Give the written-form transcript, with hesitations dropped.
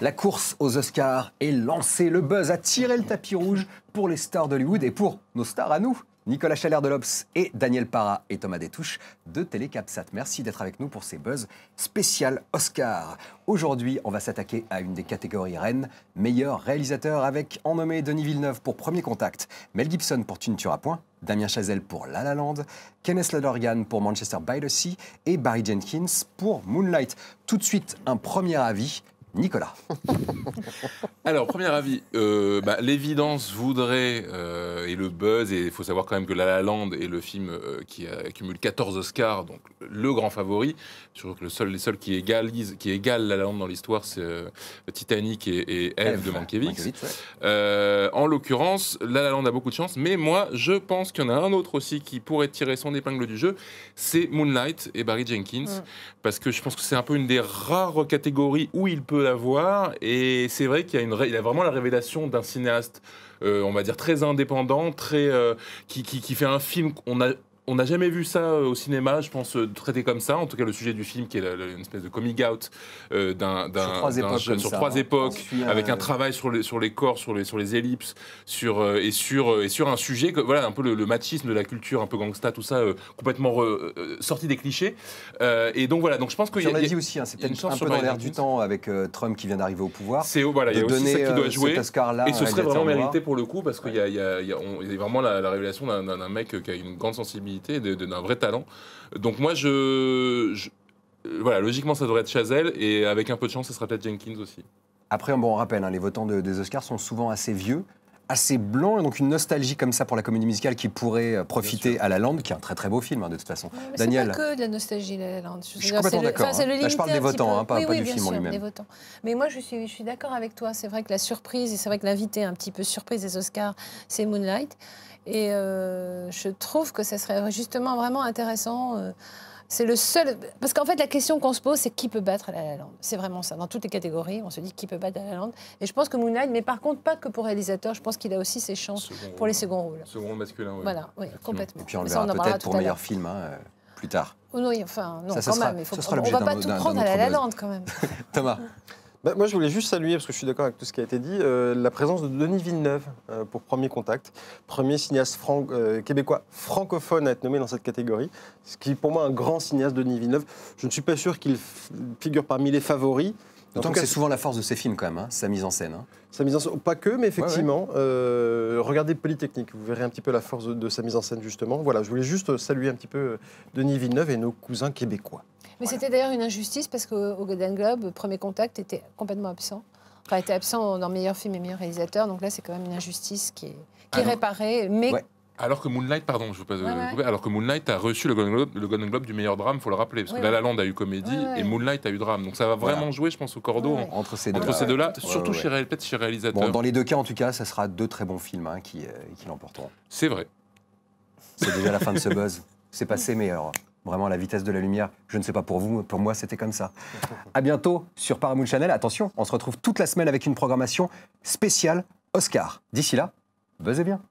La course aux Oscars est lancée, le buzz a tiré le tapis rouge pour les stars d'Hollywood et pour nos stars à nous. Nicolas Chalère de l'Obs et Daniel Para et Thomas Détouche de Télécapsat. Merci d'être avec nous pour ces buzz spécial Oscar. Aujourd'hui, on va s'attaquer à une des catégories reines, meilleur réalisateur, avec en nommé Denis Villeneuve pour Premier Contact, Mel Gibson pour Tu ne tueras point, Damien Chazelle pour La La Land, Kenneth Lonergan pour Manchester by the Sea et Barry Jenkins pour Moonlight. Tout de suite, un premier avis. Nicolas. Alors, premier avis, l'évidence voudrait, et le buzz, et il faut savoir quand même que La La Land est le film qui accumule 14 Oscars, donc le grand favori. Je crois que les seuls qui égalent La La Land dans l'histoire, c'est Titanic et Eve de Mankiewicz. Ouais. En l'occurrence, La La Land a beaucoup de chance, mais moi, je pense qu'il y en a un autre aussi qui pourrait tirer son épingle du jeu, c'est Moonlight et Barry Jenkins, parce que je pense que c'est un peu une des rares catégories où il peut l'avoir, et c'est vrai qu'il y a vraiment la révélation d'un cinéaste, on va dire très indépendant, qui fait un film on n'a jamais vu ça au cinéma, je pense, traité comme ça. En tout cas, le sujet du film, qui est une espèce de coming out sur trois époques, avec un travail sur les corps, sur les ellipses, sur un sujet, voilà, un peu le machisme de la culture, un peu gangsta, tout ça, complètement sorti des clichés. Et donc voilà, donc je pense qu'il y a... On l'a dit aussi, hein, c'est peut-être un peu dans l'air du temps avec Trump qui vient d'arriver au pouvoir. Voilà, il y a aussi ça qui doit jouer. Et ce serait vraiment mérité pour le coup, parce qu'il y a vraiment la révélation d'un mec qui a une grande sensibilité, d'un vrai talent. Donc moi, voilà, logiquement, ça devrait être Chazelle, et avec un peu de chance, ça sera peut-être Jenkins aussi. Après, on rappelle, hein, les votants des Oscars sont souvent assez vieux, assez blancs, et donc une nostalgie comme ça pour la comédie musicale qui pourrait profiter à La Land, qui est un très très beau film, hein, de toute façon. Ouais, Daniel. C'est pas que de la nostalgie, La La Land. Je suis complètement d'accord. Là, je parle des votants, hein, pas du film en lui-même. Mais moi, je suis d'accord avec toi. C'est vrai que la surprise, et c'est vrai que l'invité un petit peu surprise des Oscars, c'est Moonlight. Et je trouve que ça serait justement vraiment intéressant. C'est le seul... Parce qu'en fait, la question qu'on se pose, c'est qui peut battre La La Land. C'est vraiment ça. Dans toutes les catégories, on se dit qui peut battre La La Land. Et je pense que Moonlight, mais par contre, pas que pour réalisateur, je pense qu'il a aussi ses chances pour les seconds rôles. Second masculin, oui. Voilà, oui, complètement. Et puis on le verra peut-être pour meilleur film, hein, plus tard. Oui, enfin, non, ça quand même. On ne va pas tout prendre à La La Land, quand même. Thomas. Moi, je voulais juste saluer, parce que je suis d'accord avec tout ce qui a été dit, la présence de Denis Villeneuve pour Premier Contact, premier cinéaste québécois francophone à être nommé dans cette catégorie, ce qui est pour moi un grand cinéaste, Denis Villeneuve. Je ne suis pas sûr qu'il figure parmi les favoris. D'autant que c'est souvent la force de ces films quand même, hein, sa mise en scène. Hein. Sa mise en scène, pas que, mais effectivement, regardez Polytechnique, vous verrez un petit peu la force de sa mise en scène justement. Voilà, je voulais juste saluer un petit peu Denis Villeneuve et nos cousins québécois. Mais c'était d'ailleurs une injustice parce qu'au Golden Globe, Premier Contact était complètement absent. Enfin, était absent dans meilleur film et meilleur réalisateur. Donc là, c'est quand même une injustice qui est réparée. Mais... Ouais. Alors que Moonlight, pardon, je ne veux pas couper, alors que Moonlight a reçu le Golden Globe du meilleur drame, il faut le rappeler. Parce que La La Land a eu comédie et Moonlight a eu drame. Donc ça va vraiment jouer, je pense, au cordeau entre ces deux-là. Surtout peut-être chez réalisateurs. Bon, dans les deux cas, en tout cas, ça sera deux très bons films hein, qui l'emporteront. C'est vrai. C'est déjà la fin de ce buzz. C'est passé, mais vraiment à la vitesse de la lumière. Je ne sais pas pour vous, pour moi, c'était comme ça. À bientôt sur Paramount Channel. Attention, on se retrouve toute la semaine avec une programmation spéciale Oscar. D'ici là, buzzez bien.